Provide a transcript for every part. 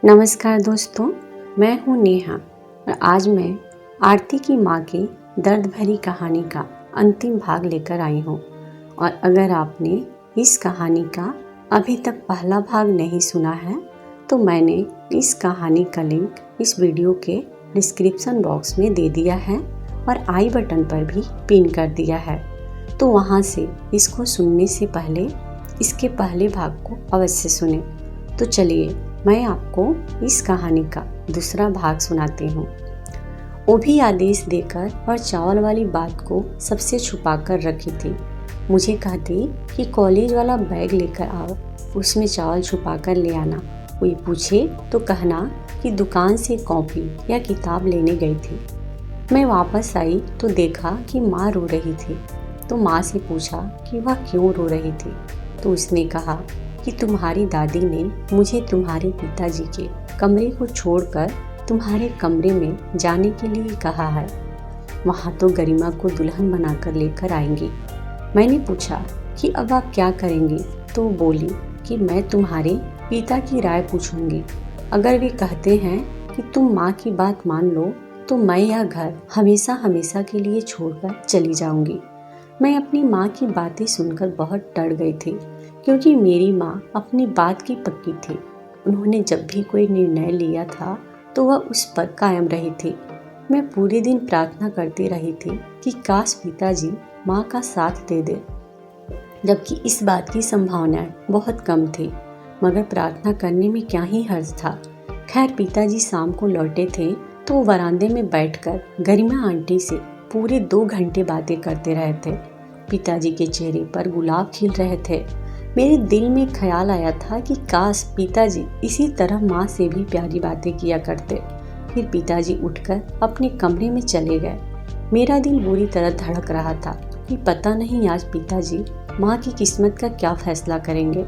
नमस्कार दोस्तों, मैं हूँ नेहा और आज मैं आरती की माँ की दर्द भरी कहानी का अंतिम भाग लेकर आई हूँ। और अगर आपने इस कहानी का अभी तक पहला भाग नहीं सुना है तो मैंने इस कहानी का लिंक इस वीडियो के डिस्क्रिप्शन बॉक्स में दे दिया है और आई बटन पर भी पिन कर दिया है, तो वहाँ से इसको सुनने से पहले इसके पहले भाग को अवश्य सुने। तो चलिए मैं आपको इस कहानी का दूसरा भाग सुनाती हूँ। वो भी आदेश देकर और चावल वाली बात को सबसे छुपा कर रखी थी। मुझे कहती कि कॉलेज वाला बैग लेकर आओ, उसमें चावल छुपा कर ले आना। कोई पूछे तो कहना कि दुकान से कॉपी या किताब लेने गई थी। मैं वापस आई तो देखा कि माँ रो रही थी। तो माँ से पूछा कि वह क्यों रो रही थी, तो उसने कहा कि तुम्हारी दादी ने मुझे तुम्हारे पिताजी के कमरे को छोड़कर तुम्हारे कमरे में जाने के लिए कहा है। वहाँ तो गरिमा को दुल्हन बनाकर लेकर आएंगी। मैंने पूछा कि अब आप क्या करेंगी, तो वो बोली कि मैं तुम्हारे पिता की राय पूछूंगी। अगर वे कहते हैं कि तुम माँ की बात मान लो तो मैं यह घर हमेशा हमेशा के लिए छोड़कर चली जाऊंगी। मैं अपनी माँ की बातें सुनकर बहुत डर गई थी, क्योंकि मेरी माँ अपनी बात की पक्की थी। उन्होंने जब भी कोई निर्णय लिया था तो वह उस पर कायम रही थी। मैं पूरे दिन प्रार्थना करती रही थी कि काश पिताजी माँ का साथ दे दे, जबकि इस बात की संभावनाएं बहुत कम थी, मगर प्रार्थना करने में क्या ही हर्ज था। खैर, पिताजी शाम को लौटे थे तो वो वरांदे में बैठकर गरिमा आंटी से पूरे 2 घंटे बातें करते रहे थे। पिताजी के चेहरे पर गुलाब खिल रहे थे। मेरे दिल में ख्याल आया था कि काश पिताजी इसी तरह माँ से भी प्यारी बातें किया करते। फिर पिताजी उठकर अपने कमरे में चले गए। मेरा दिल बुरी तरह धड़क रहा था कि पता नहीं आज पिताजी माँ की किस्मत का क्या फैसला करेंगे।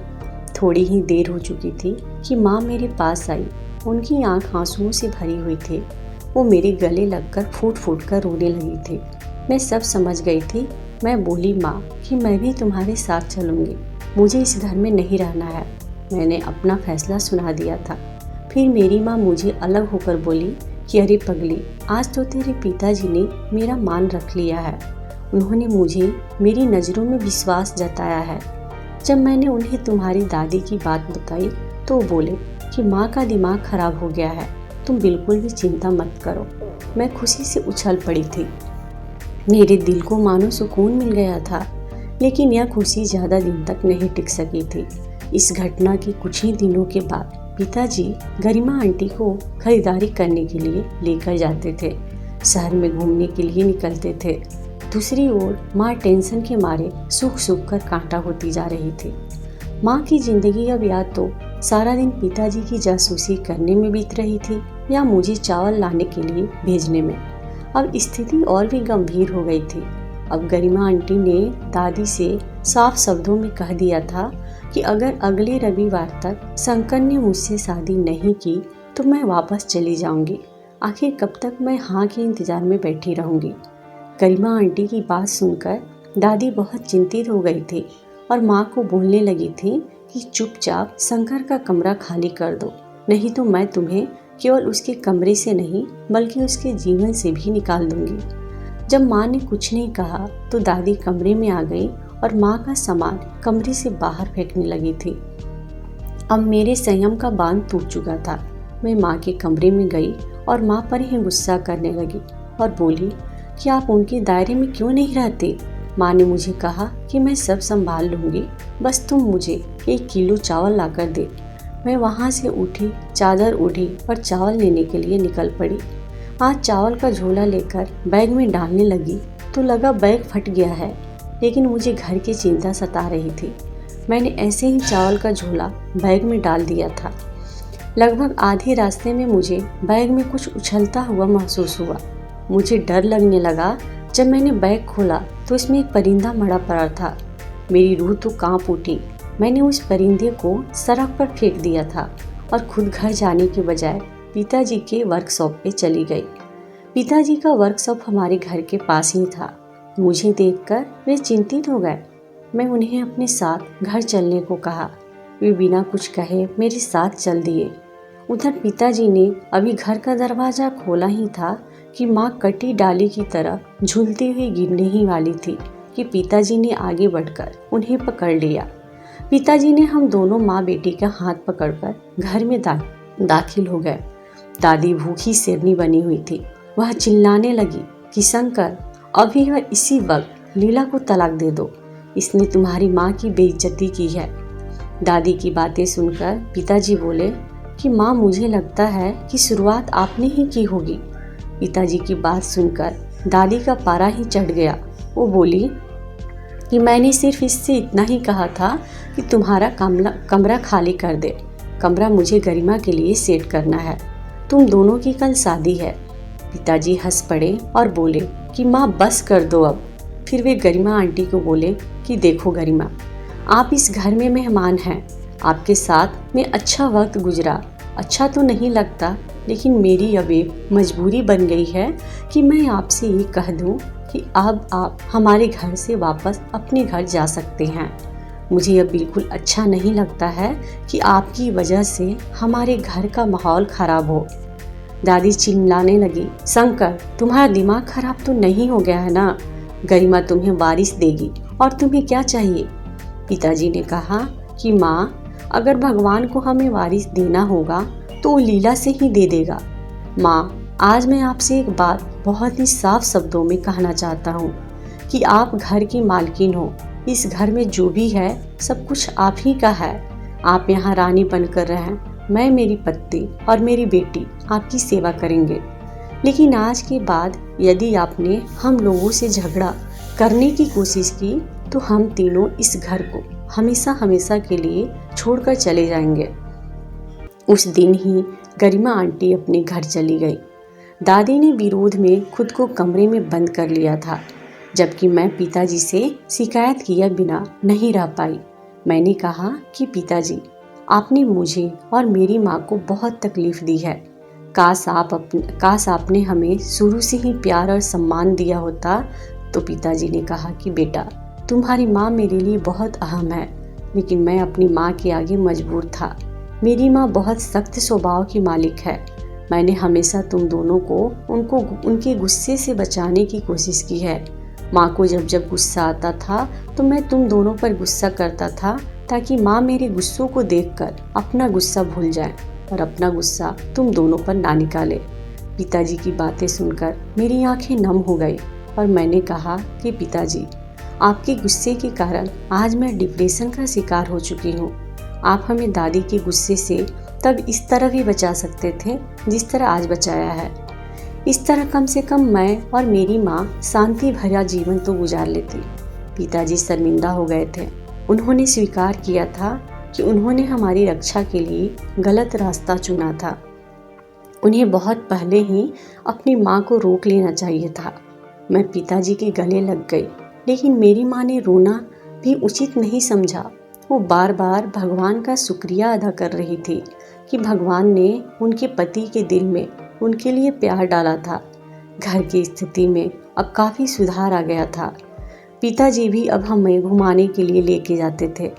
थोड़ी ही देर हो चुकी थी कि माँ मेरे पास आई। उनकी आंख आंसुओं से भरी हुई थी। वो मेरे गले लगकर फूट फूट कर रोने लगी थी। मैं सब समझ गई थी। मैं बोली, माँ कि मैं भी तुम्हारे साथ चलूँगी, मुझे इस घर में नहीं रहना है। मैंने अपना फैसला सुना दिया था। फिर मेरी माँ मुझे अलग होकर बोली कि अरे पगली, आज तो तेरे पिताजी ने मेरा मान रख लिया है। उन्होंने मुझे मेरी नज़रों में विश्वास जताया है। जब मैंने उन्हें तुम्हारी दादी की बात बताई तो वो बोले कि माँ का दिमाग खराब हो गया है, तुम बिल्कुल भी चिंता मत करो। मैं खुशी से उछल पड़ी थी। मेरे दिल को मानो सुकून मिल गया था, लेकिन यह खुशी ज़्यादा दिन तक नहीं टिक सकी थी। इस घटना के कुछ ही दिनों के बाद पिताजी गरिमा आंटी को खरीदारी करने के लिए लेकर जाते थे। शहर में घूमने के लिए निकलते थे। दूसरी ओर माँ टेंशन के मारे सूख सूख कर कांटा होती जा रही थी। माँ की जिंदगी अब या तो सारा दिन पिताजी की जासूसी करने में बीत रही थी या मुझे चावल लाने के लिए भेजने में। अब स्थिति और भी गंभीर हो गई थी। अब गरिमा आंटी ने दादी से साफ शब्दों में कह दिया था कि अगर अगले रविवार तक शंकर ने मुझसे शादी नहीं की तो मैं वापस चली जाऊंगी। आखिर कब तक मैं हाँ के इंतजार में बैठी रहूंगी। गरिमा आंटी की बात सुनकर दादी बहुत चिंतित हो गई थी और माँ को बोलने लगी थी कि चुपचाप शंकर का कमरा खाली कर दो, नहीं तो मैं तुम्हें केवल उसके कमरे से नहीं बल्कि उसके जीवन से भी निकाल दूंगी। जब माँ ने कुछ नहीं कहा तो दादी कमरे में आ गई और माँ का सामान कमरे से बाहर फेंकने लगी थी। अब मेरे संयम का बांध टूट चुका था। मैं माँ के कमरे में गई और माँ पर ही गुस्सा करने लगी और बोली कि आप उनके दायरे में क्यों नहीं रहते। माँ ने मुझे कहा कि मैं सब संभाल लूँगी, बस तुम मुझे 1 किलो चावल लाकर दे। मैं वहाँ से उठी, चादर ओढ़ी और चावल लेने के लिए निकल पड़ी। आज चावल का झोला लेकर बैग में डालने लगी तो लगा बैग फट गया है, लेकिन मुझे घर की चिंता सता रही थी। मैंने ऐसे ही चावल का झोला बैग में डाल दिया था। लगभग आधे रास्ते में मुझे बैग में कुछ उछलता हुआ महसूस हुआ। मुझे डर लगने लगा। जब मैंने बैग खोला तो इसमें एक परिंदा मरा पड़ा था। मेरी रूह तो कांप उठी। मैंने उस परिंदे को सड़क पर फेंक दिया था और खुद घर जाने के बजाय पिताजी के वर्कशॉप पे चली गई। पिताजी का वर्कशॉप हमारे घर के पास ही था। मुझे देखकर वे चिंतित हो गए। मैं उन्हें अपने साथ घर चलने को कहा। वे बिना कुछ कहे मेरे साथ चल दिए। उधर पिताजी ने अभी घर का दरवाज़ा खोला ही था कि माँ कटी डाली की तरह झूलती हुई गिरने ही वाली थी कि पिताजी ने आगे बढ़कर उन्हें पकड़ लिया। पिताजी ने हम दोनों माँ बेटी का हाथ पकड़कर घर में दाखिल हो गए। दादी भूखी शेरनी बनी हुई थी। वह चिल्लाने लगी कि शंकर, अभी वह इसी वक्त लीला को तलाक दे दो, इसने तुम्हारी माँ की बेइज्जती की है। दादी की बातें सुनकर पिताजी बोले कि माँ, मुझे लगता है कि शुरुआत आपने ही की होगी। पिताजी की बात सुनकर दादी का पारा ही चढ़ गया। वो बोली कि मैंने सिर्फ इससे इतना ही कहा था कि तुम्हारा कमरा खाली कर दे। कमरा मुझे गरिमा के लिए सेट करना है। तुम दोनों की कल शादी है। पिताजी हंस पड़े और बोले कि माँ बस कर दो अब। फिर वे गरिमा आंटी को बोले कि देखो गरिमा, आप इस घर में मेहमान हैं। आपके साथ में अच्छा वक्त गुजरा, अच्छा तो नहीं लगता, लेकिन मेरी अब एक मजबूरी बन गई है कि मैं आपसे ये कह दूं कि अब आप हमारे घर से वापस अपने घर जा सकते हैं। मुझे अब बिल्कुल अच्छा नहीं लगता है कि आपकी वजह से हमारे घर का माहौल खराब हो। दादी चिल्लाने लगी, शंकर, तुम्हारा दिमाग खराब तो नहीं हो गया है ना? गरिमा तुम्हें वारिस देगी और तुम्हें क्या चाहिए? पिताजी ने कहा कि माँ, अगर भगवान को हमें वारिस देना होगा तो वो लीला से ही दे देगा। माँ, आज मैं आपसे एक बात बहुत ही साफ शब्दों में कहना चाहता हूँ कि आप घर की मालकिन हो। इस घर में जो भी है सब कुछ आप ही का है। आप यहाँ रानी बनकर रहें। मैं, मेरी पत्नी और मेरी बेटी आपकी सेवा करेंगे। लेकिन आज के बाद यदि आपने हम लोगों से झगड़ा करने की कोशिश की तो हम तीनों इस घर को हमेशा हमेशा के लिए छोड़कर चले जाएंगे। उस दिन ही गरिमा आंटी अपने घर चली गई। दादी ने विरोध में खुद को कमरे में बंद कर लिया था, जबकि मैं पिताजी से शिकायत किए बिना नहीं रह पाई। मैंने कहा कि पिताजी, आपने मुझे और मेरी माँ को बहुत तकलीफ दी है। काश आपने हमें शुरू से ही प्यार और सम्मान दिया होता। तो पिताजी ने कहा कि बेटा, तुम्हारी माँ मेरे लिए बहुत अहम है, लेकिन मैं अपनी माँ के आगे मजबूर था। मेरी माँ बहुत सख्त स्वभाव की मालिक है। मैंने हमेशा तुम दोनों को उनके गुस्से से बचाने की कोशिश की है। माँ को जब जब गुस्सा आता था तो मैं तुम दोनों पर गुस्सा करता था, ताकि माँ मेरे गुस्सों को देखकर अपना गुस्सा भूल जाए और अपना गुस्सा तुम दोनों पर ना निकाले। पिताजी की बातें सुनकर मेरी आंखें नम हो गई और मैंने कहा कि पिताजी, आपके गुस्से के कारण आज मैं डिप्रेशन का शिकार हो चुकी हूँ। आप हमें दादी के गुस्से से तब इस तरह भी बचा सकते थे जिस तरह आज बचाया है। इस तरह कम से कम मैं और मेरी माँ शांति भरा जीवन तो गुजार लेती। पिताजी शर्मिंदा हो गए थे। उन्होंने स्वीकार किया था कि उन्होंने हमारी रक्षा के लिए गलत रास्ता चुना था। उन्हें बहुत पहले ही अपनी माँ को रोक लेना चाहिए था। मैं पिताजी के गले लग गई, लेकिन मेरी माँ ने रोना भी उचित नहीं समझा। वो बार बार भगवान का शुक्रिया अदा कर रही थी कि भगवान ने उनके पति के दिल में उनके लिए प्यार डाला था। घर की स्थिति में अब काफ़ी सुधार आ गया था। पिताजी भी अब हमें घुमाने के लिए लेके जाते थे।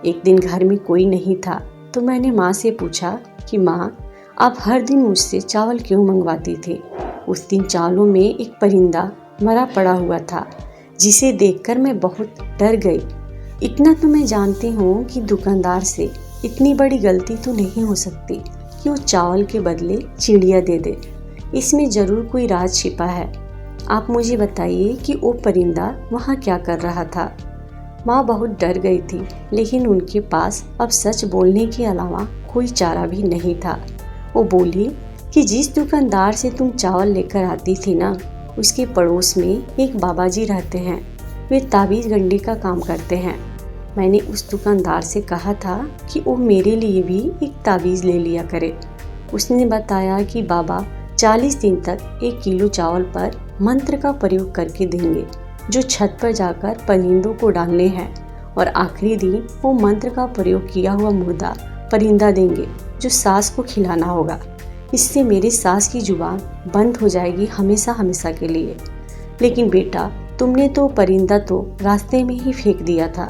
एक दिन घर में कोई नहीं था तो मैंने माँ से पूछा कि माँ, आप हर दिन मुझसे चावल क्यों मंगवाती थी? उस दिन चावलों में एक परिंदा मरा पड़ा हुआ था, जिसे देखकर मैं बहुत डर गई। इतना तो मैं जानती हूँ कि दुकानदार से इतनी बड़ी गलती तो नहीं हो सकती कि वो चावल के बदले चिड़िया दे दे। इसमें ज़रूर कोई राज छिपा है। आप मुझे बताइए कि वो परिंदा वहाँ क्या कर रहा था। माँ बहुत डर गई थी, लेकिन उनके पास अब सच बोलने के अलावा कोई चारा भी नहीं था। वो बोली कि जिस दुकानदार से तुम चावल लेकर आती थी ना, उसके पड़ोस में एक बाबा जी रहते हैं। वे ताबीज़ गंडी का काम करते हैं। मैंने उस दुकानदार से कहा था कि वो मेरे लिए भी एक ताबीज़ ले लिया करे। उसने बताया कि बाबा 40 दिन तक 1 किलो चावल पर मंत्र का प्रयोग करके देंगे, जो छत पर जाकर परिंदों को डालने हैं, और आखिरी दिन वो मंत्र का प्रयोग किया हुआ मुर्दा परिंदा देंगे, जो सास को खिलाना होगा। इससे मेरे सास की जुबान बंद हो जाएगी हमेशा हमेशा के लिए। लेकिन बेटा, तुमने तो परिंदा तो रास्ते में ही फेंक दिया था,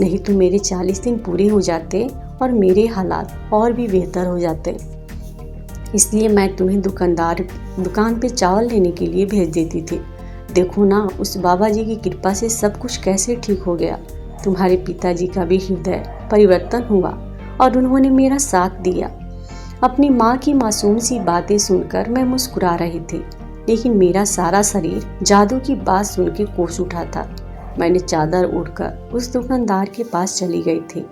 नहीं तो मेरे 40 दिन पूरे हो जाते और मेरे हालात और भी बेहतर हो जाते। इसलिए मैं तुम्हें दुकान पे चावल लेने के लिए भेज देती थी। देखो ना, उस बाबा जी की कृपा से सब कुछ कैसे ठीक हो गया। तुम्हारे पिताजी का भी हृदय परिवर्तन हुआ और उन्होंने मेरा साथ दिया। अपनी माँ की मासूम सी बातें सुनकर मैं मुस्कुरा रही थी, लेकिन मेरा सारा शरीर जादू की बात सुन के कोस उठा था। मैंने चादर ओढ़कर उस दुकानदार के पास चली गई थी।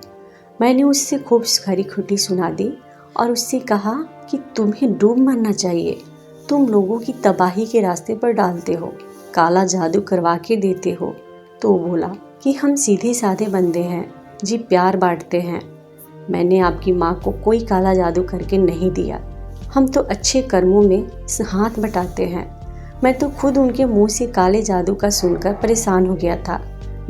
मैंने उससे खूब खरी खोटी सुना दी और उससे कहा कि तुम्हें डूब मरना चाहिए। तुम लोगों की तबाही के रास्ते पर डालते हो, काला जादू करवा के देते हो। तो वो बोला कि हम सीधे साधे बंदे हैं जी, प्यार बांटते हैं। मैंने आपकी माँ को कोई काला जादू करके नहीं दिया। हम तो अच्छे कर्मों में हाथ बटाते हैं। मैं तो खुद उनके मुंह से काले जादू का सुनकर परेशान हो गया था।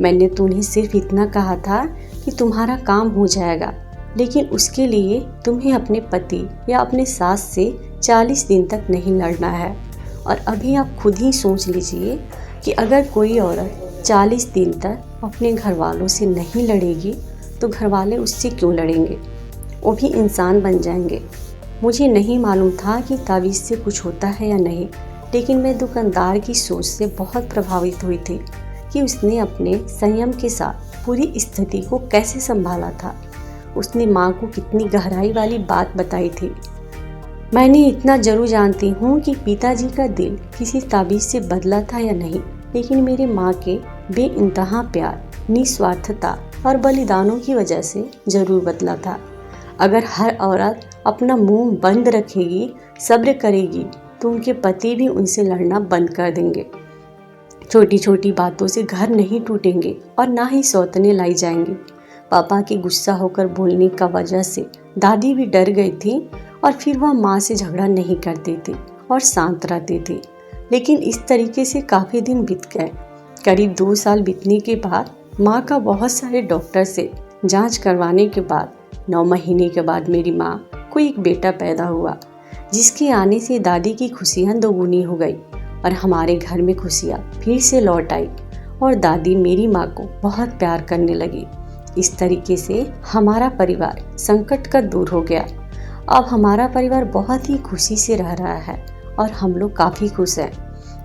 मैंने तो उन्हें सिर्फ इतना कहा था कि तुम्हारा काम हो जाएगा, लेकिन उसके लिए तुम्हें अपने पति या अपने सास से 40 दिन तक नहीं लड़ना है। और अभी आप खुद ही सोच लीजिए कि अगर कोई औरत 40 दिन तक अपने घर वालों से नहीं लड़ेगी तो घर वाले उससे क्यों लड़ेंगे? वो भी इंसान बन जाएंगे। मुझे नहीं मालूम था कि तावीज़ से कुछ होता है या नहीं, लेकिन मैं दुकानदार की सोच से बहुत प्रभावित हुई थी कि उसने अपने संयम के साथ पूरी स्थिति को कैसे संभाला था। उसने माँ को कितनी गहराई वाली बात बताई थी। मैंने इतना जरूर जानती हूँ कि पिताजी का दिल किसी ताबीज़ से बदला था या नहीं, लेकिन मेरे माँ के बेइंतहा प्यार, निस्वार्थता और बलिदानों की वजह से ज़रूर बदला था। अगर हर औरत अपना मुंह बंद रखेगी, सब्र करेगी, तो उनके पति भी उनसे लड़ना बंद कर देंगे। छोटी छोटी बातों से घर नहीं टूटेंगे और ना ही सौतने लाई जाएंगे। पापा के गुस्सा होकर बोलने का वजह से दादी भी डर गई थी और फिर वह माँ से झगड़ा नहीं करती थी और शांत रहती थी। लेकिन इस तरीके से काफ़ी दिन बीत गए। करीब 2 साल बीतने के बाद माँ का बहुत सारे डॉक्टर से जांच करवाने के बाद 9 महीने के बाद मेरी माँ को एक बेटा पैदा हुआ, जिसके आने से दादी की खुशियाँ दोगुनी हो गई और हमारे घर में खुशियाँ फिर से लौट आई और दादी मेरी माँ को बहुत प्यार करने लगी। इस तरीके से हमारा परिवार संकट का दूर हो गया। अब हमारा परिवार बहुत ही खुशी से रह रहा है और हम लोग काफ़ी खुश हैं।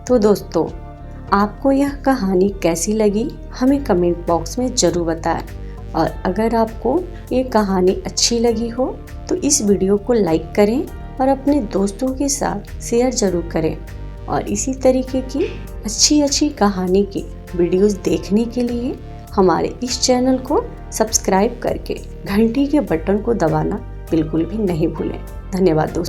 तो दोस्तों, आपको यह कहानी कैसी लगी हमें कमेंट बॉक्स में ज़रूर बताएं। और अगर आपको ये कहानी अच्छी लगी हो तो इस वीडियो को लाइक करें और अपने दोस्तों के साथ शेयर ज़रूर करें। और इसी तरीके की अच्छी कहानी की वीडियोस देखने के लिए हमारे इस चैनल को सब्सक्राइब करके घंटी के बटन को दबाना बिल्कुल भी नहीं भूलें। धन्यवाद दोस्तों।